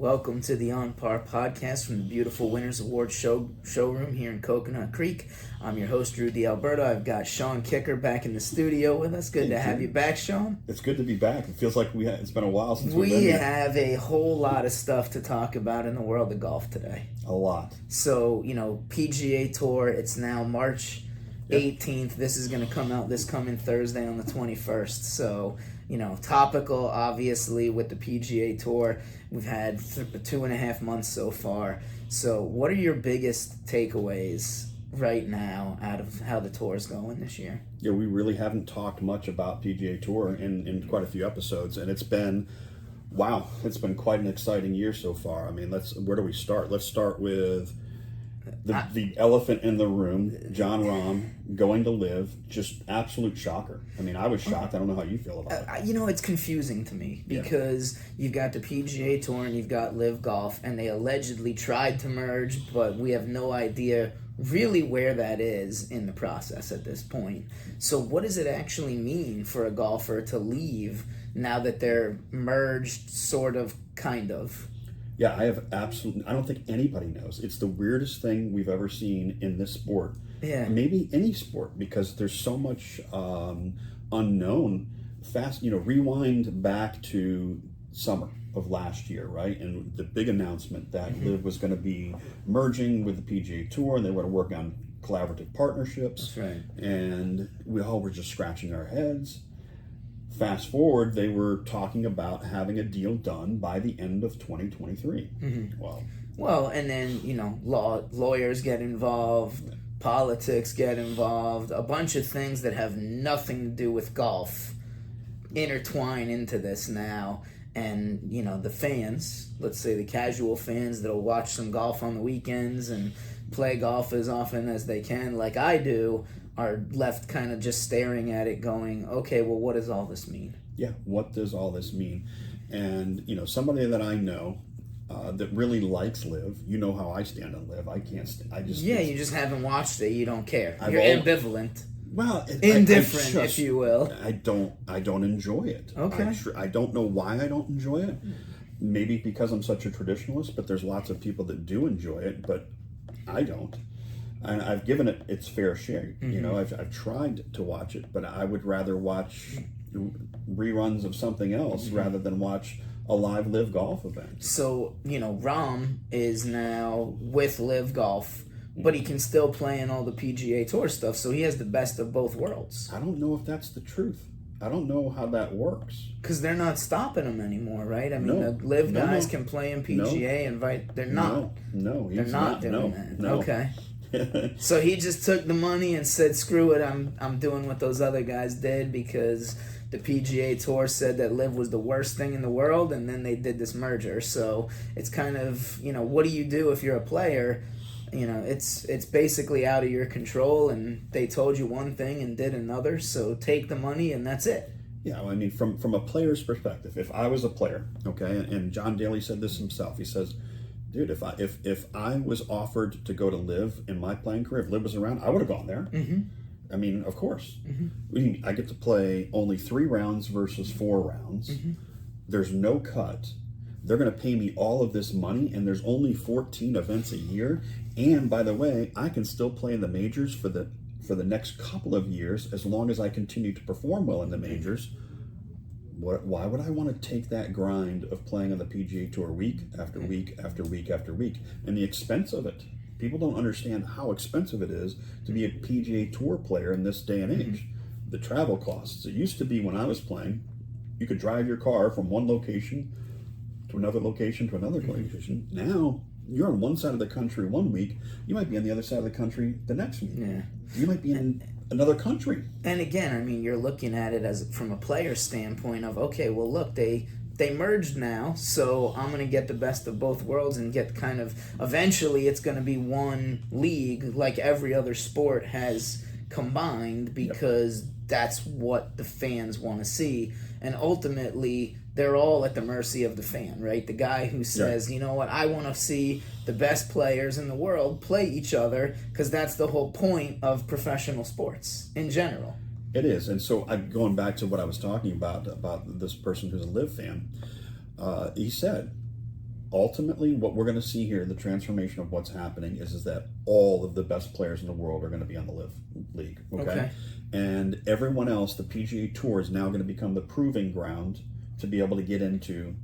Welcome to the On Par podcast from the beautiful Winners Award showroom here in Coconut Creek. I'm your host, Drew D'Alberto. I've got Sean Kicker back in the studio with us. Good to have you back, Sean. It's good to be back. It feels like it's been a while since we've been here. We have a whole lot of stuff to talk about in the world of golf today. A lot. So, PGA Tour, it's now March 18th. This is going to come out this coming Thursday on the 21st. So, topical, obviously, with the PGA Tour. We've had 2.5 months so far. So what are your biggest takeaways right now out of how the tour is going this year? Yeah, we really haven't talked much about PGA Tour in quite a few episodes, and it's been quite an exciting year so far. I mean, where do we start? Let's start with the elephant in the room, Jon Rahm going to LIV, just absolute shocker. I mean, I was shocked. I don't know how you feel about it. It's confusing to me because you've got the PGA Tour and you've got LIV Golf, and they allegedly tried to merge, but we have no idea really where that is in the process at this point. So what does it actually mean for a golfer to leave now that they're merged, sort of, kind of? Yeah, I don't think anybody knows. It's the weirdest thing we've ever seen in this sport. Yeah. Maybe any sport, because there's so much unknown. Rewind back to summer of last year, right? And the big announcement that LIV was going to be merging with the PGA Tour, and they were going to work on collaborative partnerships. That's right. And we all were just scratching our heads. Fast forward, they were talking about having a deal done by the end of 2023. Mm-hmm. Well, and then, lawyers get involved, politics get involved, a bunch of things that have nothing to do with golf intertwine into this now. And, the fans, let's say the casual fans that'll watch some golf on the weekends and play golf as often as they can, like I do, are left kind of just staring at it going, okay, well, what does all this mean? Yeah, what does all this mean? And, somebody that I know that really likes LIV, you know how I stand on LIV. I can't you just haven't watched it. You don't care. You're ambivalent. Well, indifferent, if you will. I don't enjoy it. Okay. I don't know why I don't enjoy it. Maybe because I'm such a traditionalist, but there's lots of people that do enjoy it, but I don't. And I've given it its fair share. Mm-hmm. I've tried to watch it, but I would rather watch reruns of something else rather than watch a live LIV Golf event. So, Rahm is now with LIV Golf, but he can still play in all the PGA Tour stuff, so he has the best of both worlds. I don't know if that's the truth. I don't know how that works. Because they're not stopping him anymore, right? I mean, the LIV guys can play in PGA, they're not. They're not doing that. No. Okay. So he just took the money and said, screw it, I'm doing what those other guys did because the PGA Tour said that LIV was the worst thing in the world, and then they did this merger. So it's kind of, what do you do if you're a player? It's basically out of your control, and they told you one thing and did another, so take the money and that's it. Yeah, I mean, from a player's perspective, if I was a player, okay, and John Daly said this himself, he says, dude, if I was offered to go to LIV in my playing career, if LIV was around, I would have gone there. Mm-hmm. I mean, of course. Mm-hmm. I get to play only 3 rounds versus 4 rounds. Mm-hmm. There's no cut. They're going to pay me all of this money, and there's only 14 events a year. And by the way, I can still play in the majors for the next couple of years as long as I continue to perform well in the majors. Why would I want to take that grind of playing on the PGA Tour week after week after week after week, and the expense of it? People don't understand how expensive it is to be a PGA Tour player in this day and age. The travel costs. It used to be when I was playing, you could drive your car from one location to another location to another location. Now, you're on one side of the country one week, you might be on the other side of the country the next week. Yeah. You might be in another country. And again, I mean, you're looking at it as from a player standpoint of, okay, well, look, they merged now, so I'm going to get the best of both worlds and get kind of, eventually it's going to be one league like every other sport has combined because that's what the fans want to see. And ultimately, they're all at the mercy of the fan, right? The guy who says, you know what, I want to see the best players in the world play each other because that's the whole point of professional sports in general. It is. And so going back to what I was talking about this person who's a LIV fan, he said, ultimately, what we're going to see here, the transformation of what's happening, is that all of the best players in the world are going to be on the LIV League. Okay? And everyone else, the PGA Tour, is now going to become the proving ground to be able to get into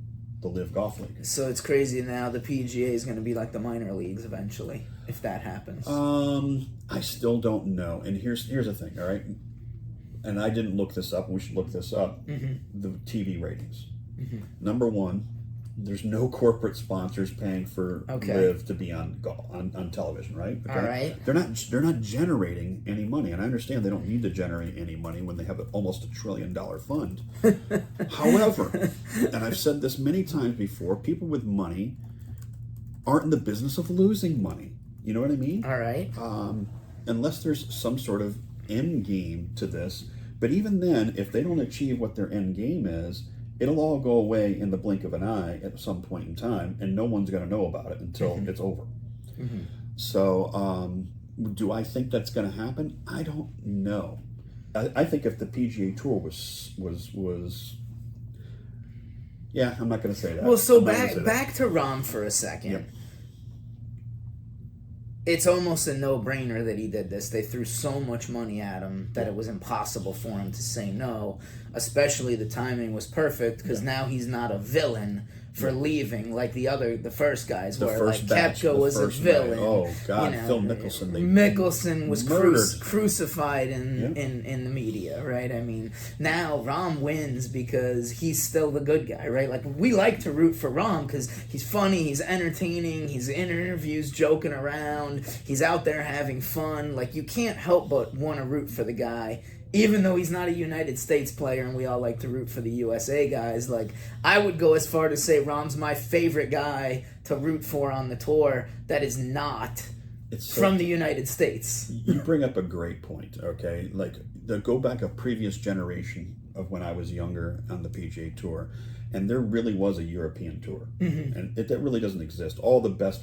the LIV Golf League. So it's crazy now. The PGA is going to be like the minor leagues eventually, if that happens. I still don't know. And here's the thing, all right? And I didn't look this up. We should look this up. The TV ratings. Number one, there's no corporate sponsors paying for LIV to be on television, right? All right. They're not generating any money, and I understand they don't need to generate any money when they have almost $1 trillion fund. However, and I've said this many times before, people with money aren't in the business of losing money. You know what I mean? All right. Unless there's some sort of end game to this, but even then, if they don't achieve what their end game is, it'll all go away in the blink of an eye at some point in time, and no one's going to know about it until it's over. So, do I think that's going to happen? I don't know. I think if the PGA Tour was yeah, I'm not going to say that. Well, so back to Rahm for a second. Yep. It's almost a no-brainer that he did this. They threw so much money at him that it was impossible for him to say no. Especially the timing was perfect because now he's not a villain for leaving like the first guys were. Like Koepka was a villain. Oh God, Phil Mickelson. Mickelson was crucified in the media, right? I mean, now Rahm wins because he's still the good guy, right? Like we like to root for Rahm because he's funny, he's entertaining, he's in interviews joking around, he's out there having fun. Like you can't help but want to root for the guy. Even though he's not a United States player and we all like to root for the USA guys, like I would go as far to say Rahm's my favorite guy to root for on the tour that is not from the United States. You bring up a great point, okay? Like, go back a previous generation of when I was younger on the PGA Tour, and there really was a European tour. And that really doesn't exist. All the best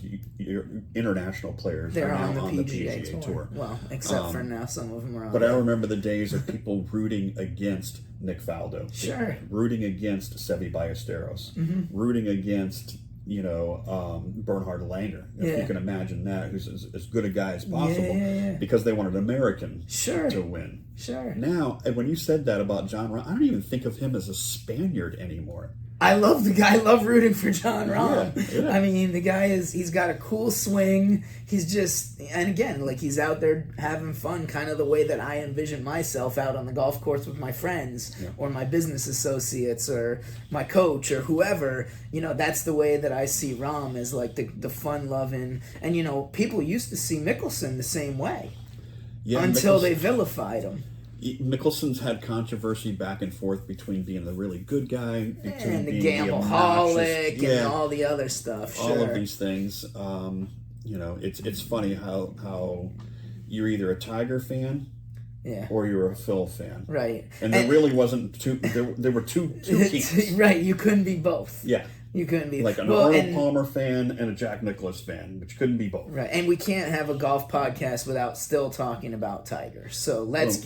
international players are now on the PGA Tour. Well, except for now some of them are on. But I remember the days of people rooting against Nick Faldo. Sure. Rooting against Seve Ballesteros. Rooting against, Bernhard Langer, if you can imagine that, who's as good a guy as possible, because they wanted an American to win. Sure. Now, when you said that about Jon Rahm, I don't even think of him as a Spaniard anymore. I love the guy. I love rooting for Jon Rahm. Yeah. I mean, the guy he's got a cool swing. He's just, and again, like he's out there having fun, kind of the way that I envision myself out on the golf course with my friends or my business associates or my coach or whoever. That's the way that I see Rahm, as like the fun-loving. And, people used to see Mickelson the same way until they vilified him. Mickelson's had controversy back and forth between being the really good guy and the gambleaholic and all the other stuff. All of these things. It's funny how you're either a Tiger fan or you're a Phil fan. Right. And there really wasn't two. There were two keys. Right. You couldn't be both. Yeah. You couldn't be like an Arnold Palmer fan and a Jack Nicklaus fan, but you couldn't be both. Right, and we can't have a golf podcast without still talking about Tiger. So let's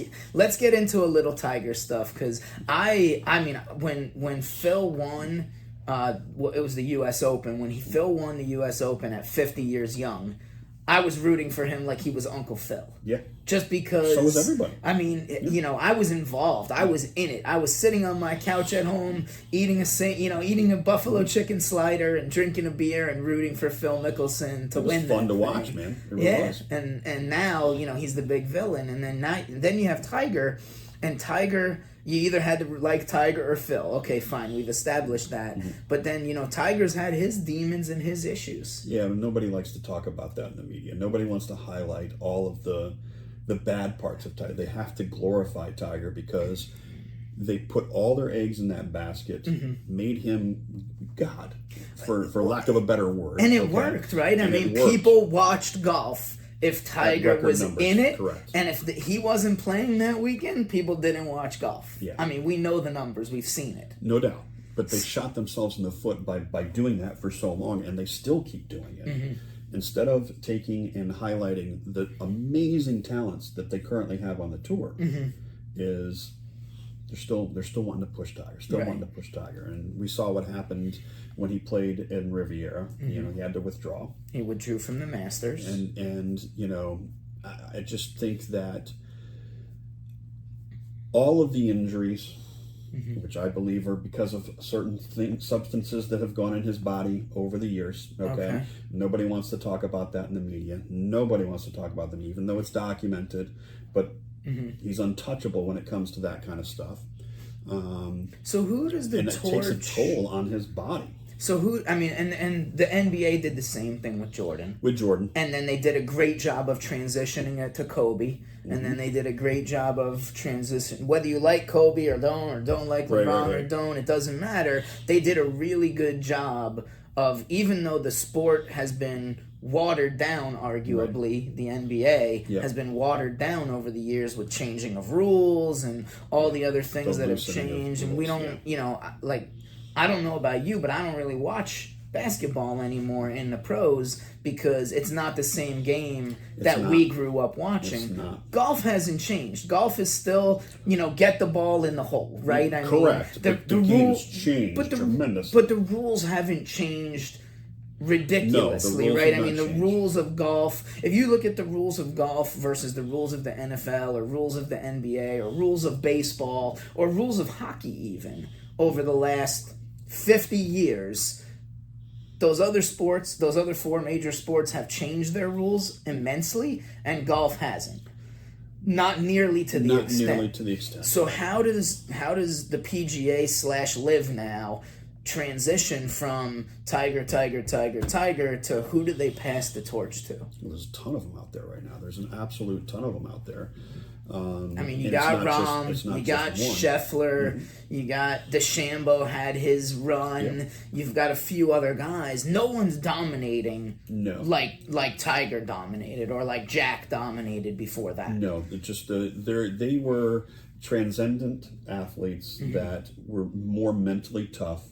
get into a little Tiger stuff, because I mean when Phil won, it was the U.S. Open. When Phil won the U.S. Open at 50 years young, I was rooting for him like he was Uncle Phil. Yeah. Just because. So was everybody. I mean, I was involved. I was in it. I was sitting on my couch at home, eating a buffalo chicken slider and drinking a beer and rooting for Phil Mickelson to win. It was fun to watch, man. It really was. And now he's the big villain, and then you have Tiger, and Tiger. You either had to like Tiger or Phil. Okay, fine, we've established that. Mm-hmm. But then, Tiger's had his demons and his issues. Yeah, nobody likes to talk about that in the media. Nobody wants to highlight all of the bad parts of Tiger. They have to glorify Tiger because they put all their eggs in that basket, made him God, for lack of a better word. And it worked, right? I mean, people watched golf. If Tiger was in it, and if he wasn't playing that weekend, people didn't watch golf. Yeah. I mean, we know the numbers. We've seen it. No doubt. But they shot themselves in the foot by doing that for so long, and they still keep doing it. Mm-hmm. Instead of taking and highlighting the amazing talents that they currently have on the tour, is they're still wanting to push Tiger, wanting to push Tiger, and we saw what happened when he played in Riviera. You know, he had to withdraw. He withdrew from the Masters, and you know, I just think that all of the injuries, which I believe are because of certain substances that have gone in his body over the years. Okay? Nobody wants to talk about that in the media. Nobody wants to talk about them, even though it's documented. But he's untouchable when it comes to that kind of stuff. So who does the torch... And it takes a toll on his body. So who, I mean, and the NBA did the same thing with Jordan. And then they did a great job of transitioning it to Kobe. And then they did a great job of transition. Whether you like Kobe or don't like LeBron or don't, it doesn't matter. They did a really good job of, even though the sport has been watered down, arguably, the NBA has been watered down over the years with changing of rules and all the other things that have changed. And we don't, you know, like, I don't know about you, but I don't really watch basketball anymore in the pros because it's not the same game we grew up watching. Golf hasn't changed. Golf is still, you know, get the ball in the hole, right? I Correct. mean, the game's changed tremendously. But the rules haven't changed ridiculously, right? I mean, the rules of golf, if you look at the rules of golf versus the rules of the NFL or rules of the NBA or rules of baseball or rules of hockey even over the last 50 years, those other sports, those other four major sports have changed their rules immensely, and golf hasn't. Not nearly to the extent. So how does the PGA / LIV now transition from Tiger to who do they pass the torch to? Well, there's a ton of them out there right now. There's an absolute ton of them out there. I mean, you got Rahm, you got Scheffler, you got DeChambeau had his run. You've got a few other guys. No one's dominating like Tiger dominated or like Jack dominated before that. No, it just they were transcendent athletes that were more mentally tough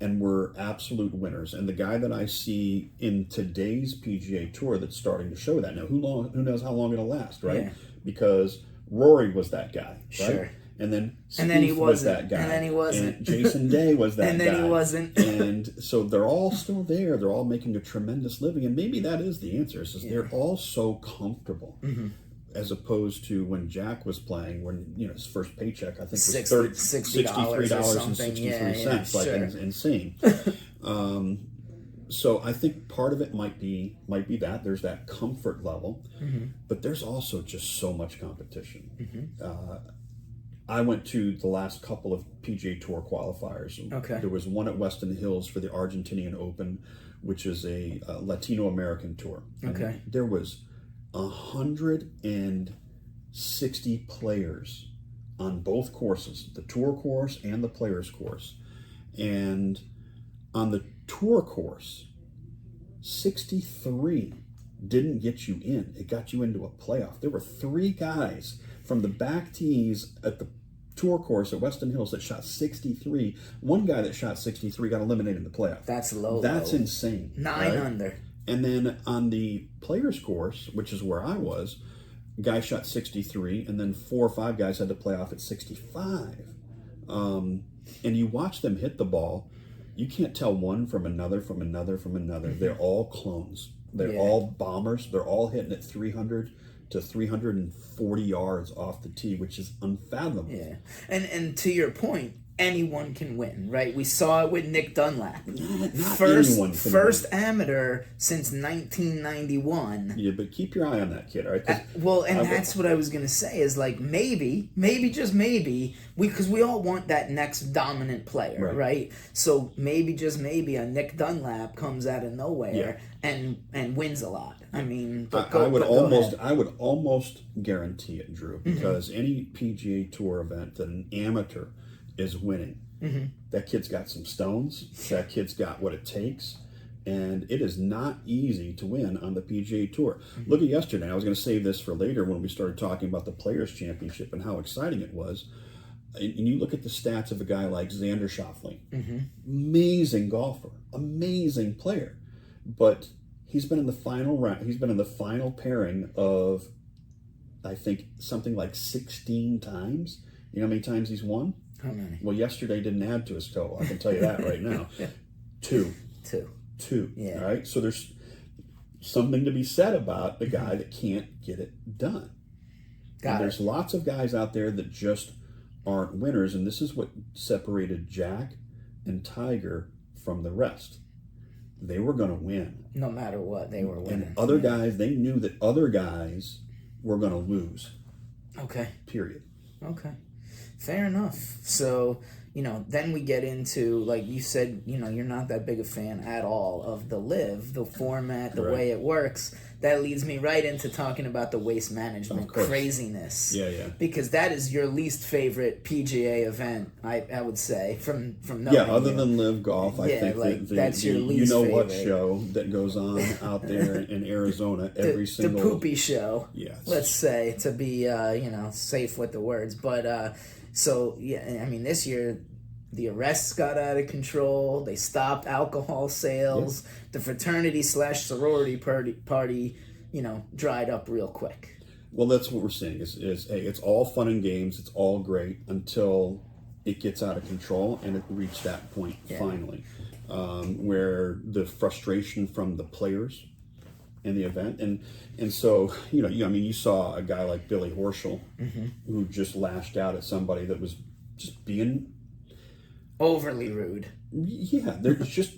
and were absolute winners. And the guy that I see in today's PGA Tour that's starting to show that now, who knows how long it'll last, right? Because Rory was that guy, right? Sure. And then he was that guy. And then he wasn't. And Jason Day was that guy. And then he wasn't. And so they're all still there. They're all making a tremendous living. And maybe that is the answer. Is they're all so comfortable. As opposed to when Jack was playing, when, you know, his first paycheck, I think, was $63.63. Like, insane. So I think part of it might be that there's that comfort level, but there's also just so much competition. I went to the last couple of PGA Tour qualifiers. There was one at Weston Hills for the Argentinian Open, which is a Latino American tour. And there was 160 players on both courses, the tour course and the players course. And on the tour course, 63 didn't get you in. It got you into a playoff. There were 3 guys from the back tees at the tour course at Weston Hills that shot 63. One guy that shot 63 got eliminated in the playoff. That's low. That's insane. 9 under. And then on the players course, which is where I was, a guy shot 63, and then 4 or 5 guys had to play off at 65. And you watch them hit the ball, you can't tell one from another. They're all clones. They're all bombers. They're all hitting at 300 to 340 yards off the tee, which is unfathomable. Yeah. And to your point, anyone can win, right? We saw it with Nick Dunlap. First amateur since 1991. Yeah, but keep your eye on that kid, all right? That's what I was going to say is like maybe just maybe, because we all want that next dominant player, right? So maybe just maybe a Nick Dunlap comes out of nowhere and wins a lot. I mean, I would almost guarantee it, Drew, because any PGA Tour event that an amateur is winning, that kid's got some stones, that kid's got what it takes, and it is not easy to win on the PGA Tour. Look at yesterday. I was going to save this for later when we started talking about the Players' Championship and how exciting it was. And you look at the stats of a guy like Xander Schauffele, amazing golfer, amazing player, but he's been in the final round. He's been in the final pairing of, I think, something like 16 times. You know how many times he's won? How many? Well, yesterday didn't add to his total. I can tell you that right now. Two. Yeah. All right. So there's something to be said about the guy that can't get it done. There's lots of guys out there that just aren't winners, and this is what separated Jack and Tiger from the rest. They were going to win. No matter what, they were winning. And other guys, they knew that other guys were going to lose. Okay. Period. Okay. Fair enough. So, then we get into, like you said, you're not that big a fan at all of the LIV, the format, the way it works. That leads me right into talking about the waste management craziness. Yeah. Because that is your least favorite PGA event, I would say, from knowing Yeah, other than LIV Golf, I think that's your least favorite. What show that goes on out there in Arizona every single... The poopy show. Yes. Let's say, to be, safe with the words. But, so, yeah, I mean, this year... The arrests got out of control. They stopped alcohol sales. Yep. The fraternity/sorority party, dried up real quick. Well, that's what we're seeing. Hey, it's all fun and games. It's all great until it gets out of control, and it reached that point finally, where the frustration from the players in the event, and so you saw a guy like Billy Horschel, who just lashed out at somebody that was just being overly rude. Yeah, they're just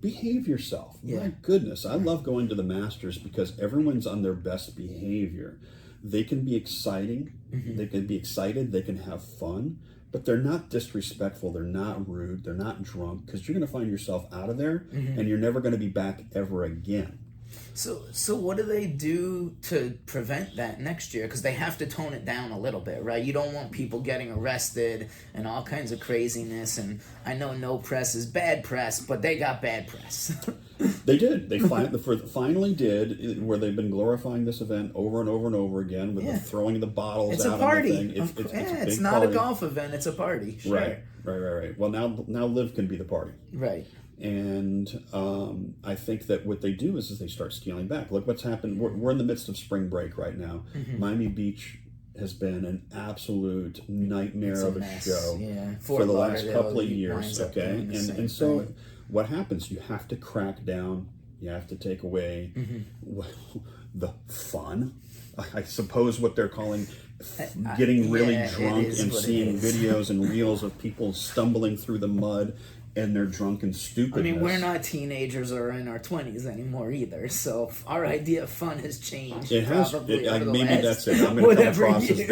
behave yourself. Yeah. My goodness, I love going to the Masters because everyone's on their best behavior. They can be exciting. They can be excited. They can have fun, but they're not disrespectful. They're not rude. They're not drunk, because you're going to find yourself out of there, and you're never going to be back ever again. So what do they do to prevent that next year? Because they have to tone it down a little bit, right? You don't want people getting arrested and all kinds of craziness. And I know no press is bad press, but they got bad press. They did. They finally did, where they've been glorifying this event over and over and over again with the throwing the bottles it's out. A party. On the thing. It's not a golf event. It's a party. Sure. Right. Well, now LIV can be the party. Right. And I think that what they do is they start scaling back. Look what's happened. We're in the midst of spring break right now. Miami Beach has been an absolute nightmare of a show for the last couple of years. Okay, and so what happens? You have to crack down. You have to take away the fun. I suppose what they're calling getting really drunk and seeing videos and reels of people stumbling through the mud and their drunken stupidness. I mean, we're not teenagers or in our 20s anymore either, so our idea of fun has changed. It has. Maybe that's it. I'm going to come across as the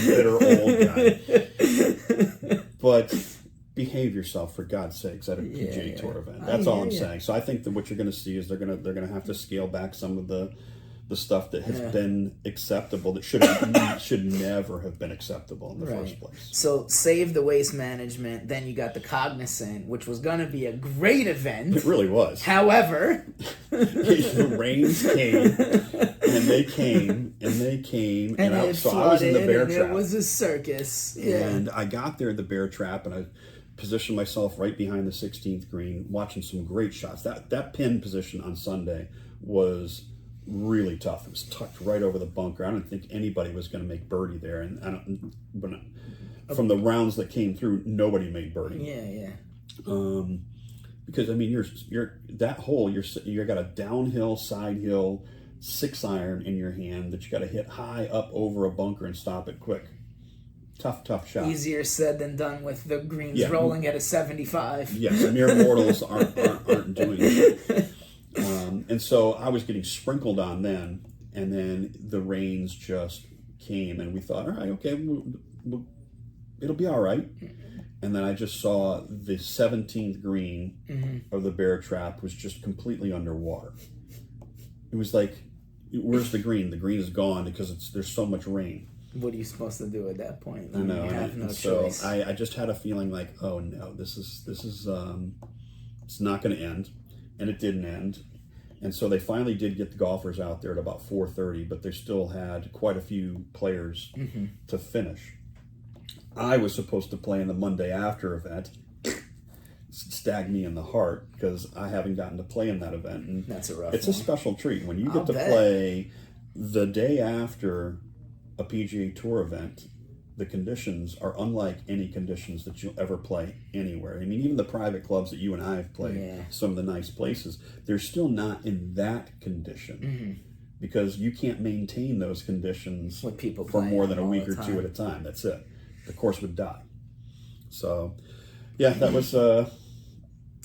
bitter old guy. But behave yourself, for God's sakes, at a PGA Tour event. That's all I'm saying. So I think that what you're going to see is they're going to have to scale back some of the stuff that has been acceptable that should never have been acceptable in the first place. So save the waste management. Then you got the Cognizant, which was going to be a great event. It really was. However, the rains came, and I was in the bear trap. It was a circus. Yeah. And I got there in the bear trap, and I positioned myself right behind the 16th green, watching some great shots. That pin position on Sunday was really tough. It was tucked right over the bunker. I don't think anybody was going to make birdie there, and from the rounds that came through, nobody made birdie. Yeah. Because I mean, you're that hole. You got a downhill, side hill 6-iron in your hand that you got to hit high up over a bunker and stop it quick. Tough shot. Easier said than done with the greens rolling at a 75. Yes, mere mortals aren't doing it. And so I was getting sprinkled on then, and then the rains just came, and we thought, all right, okay, it'll be all right. And then I just saw the 17th green of the bear trap was just completely underwater. It was like, where's the green? The green is gone because there's so much rain. What are you supposed to do at that point? I know. You have no so choice. I just had a feeling like, oh no, this is it's not going to end, and it didn't end. And so they finally did get the golfers out there at about 4:30, but they still had quite a few players to finish. I was supposed to play in the Monday after event. Stabbed me in the heart because I haven't gotten to play in that event. And that's a rough It's one. a special treat when you get to play the day after a PGA Tour event the conditions are unlike any conditions that you'll ever play anywhere. I mean, even the private clubs that you and I have played, some of the nice places, they're still not in that condition because you can't maintain those conditions with people for more than a week or time. 2 at a time. That's it. The course would die. So, yeah, that was a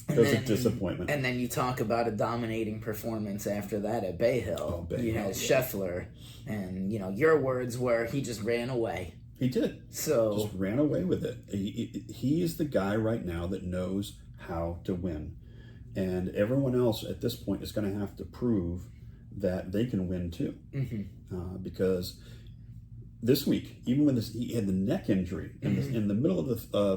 disappointment. And then you talk about a dominating performance after that at Bay Hill. You had Scheffler, and your words were he just ran away. He did. So just ran away with it. He is the guy right now that knows how to win, and everyone else at this point is going to have to prove that they can win too. Because this week, even when he had the neck injury in the middle of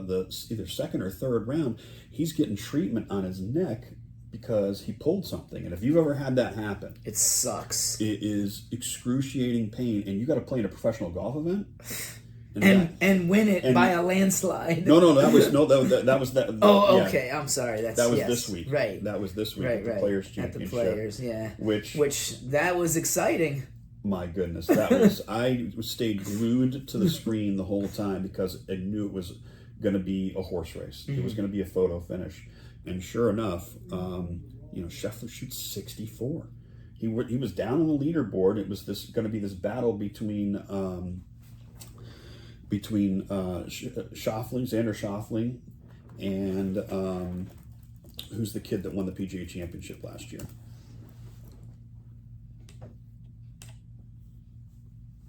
the either second or third round, he's getting treatment on his neck because he pulled something. And if you've ever had that happen, it sucks. It is excruciating pain, and you got to play in a professional golf event and win it by a landslide. That was that. Okay. I'm sorry. That was this week. Right. That was this week Right. at the Players Championship. At the Players, yeah. Which that was exciting. My goodness, that was. I stayed glued to the screen the whole time because I knew it was going to be a horse race. It was going to be a photo finish, and sure enough, Scheffler shoots 64. He was down on the leaderboard. It was going to be this battle between Xander Schauffele, and who's the kid that won the PGA Championship last year?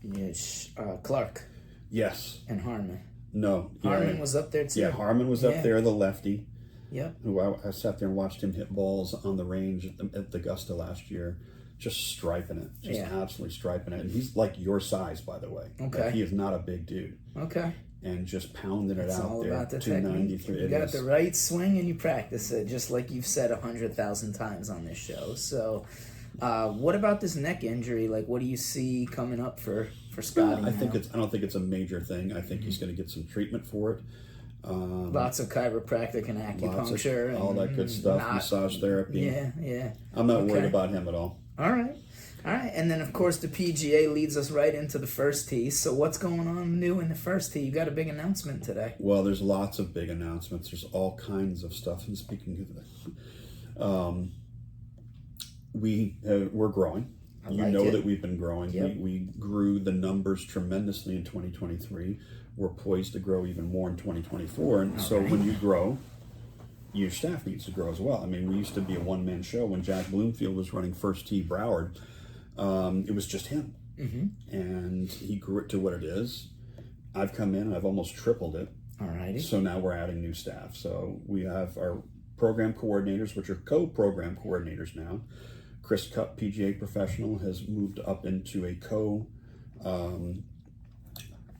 Yes, Clark. Yes. And Harmon. No. Harmon was up there too. Yeah, Harmon was up there, the lefty. Yep. Who I sat there and watched him hit balls on the range at the Augusta last year, just striping it, absolutely striping it. And he's like your size, by the way. Okay. Like, he is not a big dude. Okay. And just pounding it it's out all there. About the 293. Technique. You got the right swing and you practice it, just like you've said 100,000 times on this show. So, what about this neck injury? Like, what do you see coming up for Scottie? I don't think it's a major thing. I think he's going to get some treatment for it. Lots of chiropractic and acupuncture and all that good stuff, massage therapy. Yeah. I'm not worried about him at all. All right. And then, of course, the PGA leads us right into the first tee. So what's going on new in the first tee? You got a big announcement today. Well, there's lots of big announcements. There's all kinds of stuff. And speaking of that, we're growing. That we've been growing. Yep. We grew the numbers tremendously in 2023. We're poised to grow even more in 2024. And so when you grow, your staff needs to grow as well. I mean, we used to be a one-man show when Jack Bloomfield was running First Tee Broward. It was just him. And he grew it to what it is. I've come in and I've almost tripled it. All righty. So now we're adding new staff. So we have our program coordinators, which are co-program coordinators now. Chris Cupp, PGA professional, has moved up into a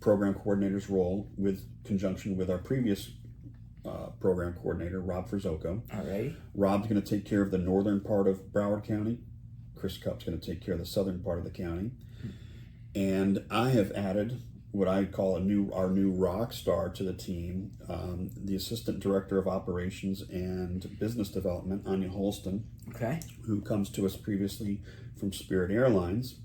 program coordinator's role with conjunction with our previous program coordinator, Rob Frizzoco. All right. Rob's going to take care of the northern part of Broward County. Chris Cupp's going to take care of the southern part of the county. And I have added what I call our new rock star to the team, the Assistant Director of Operations and Business Development, Anya Holston, who comes to us previously from Spirit Airlines.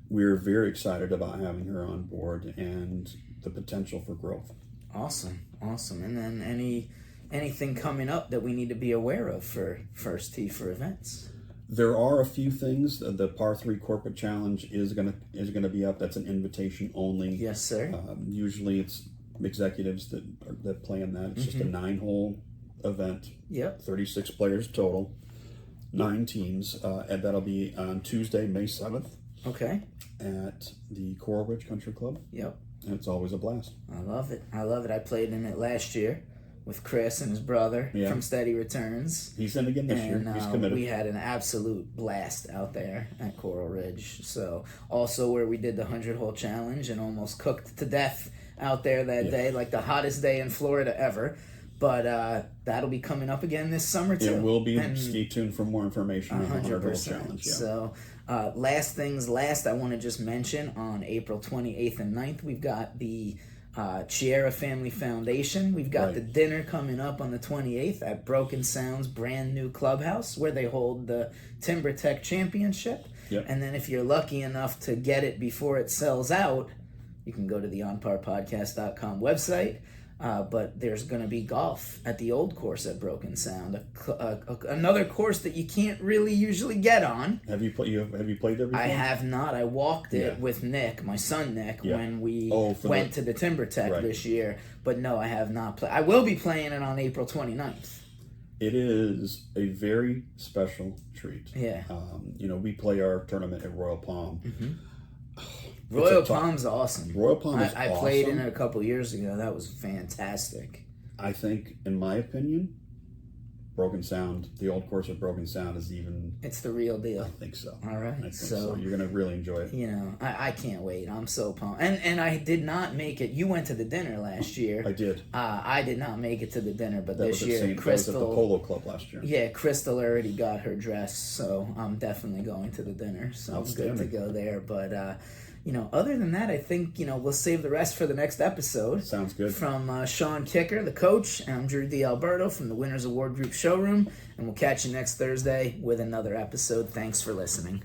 We're very excited about having her on board and the potential for growth. Awesome. And then anything coming up that we need to be aware of for First Tee for events? There are a few things. The Par 3 Corporate Challenge is gonna be up. That's an invitation only. Yes, sir. Usually it's executives that play in that. It's just a 9-hole event. Yep. 36 players total, 9 teams, and that'll be on Tuesday, May 7th. Okay. At the Coral Ridge Country Club. Yep. And it's always a blast. I love it. I played in it last year with Chris and his brother from Steady Returns. He's in again this year. He's committed. We had an absolute blast out there at Coral Ridge. So also where we did the 100-hole challenge and almost cooked to death out there that day, like the hottest day in Florida ever. But that'll be coming up again this summer too. It will be. Stay tuned for more information on the 100-hole challenge. Yeah. So last things last, I want to just mention on April 28th and 9th, we've got the Chiara Family Foundation. We've got the dinner coming up on the 28th at Broken Sound's brand new clubhouse where they hold the Timber Tech Championship. Yep. And then if you're lucky enough to get it before it sells out, you can go to the onparpodcast.com website. But there's going to be golf at the old course at Broken Sound, another course that you can't really usually get on. Have you played there before? I have not. I walked it with Nick, my son Nick, when we went to the Timber Tech this year. But no, I have not played. I will be playing it on April 29th. It is a very special treat. Yeah. We play our tournament at Royal Palm. Mm-hmm. Royal Palm's awesome. Royal Palm is awesome. I played in it a couple years ago. That was fantastic. I think, in my opinion, Broken Sound, the old course of Broken Sound is even... It's the real deal. I think so. All right. I think so. You're going to really enjoy it. I can't wait. I'm so pumped. And I did not make it. You went to the dinner last year. I did. I did not make it to the dinner, but this year, Crystal... That was at the Polo Club last year. Yeah, Crystal already got her dress, so I'm definitely going to the dinner. So I'm good to go there. But... other than that, I think, we'll save the rest for the next episode. Sounds good. From Sean Kicker, the coach, and I'm Drew D'Alberto from the Winners Award Group Showroom, and we'll catch you next Thursday with another episode. Thanks for listening.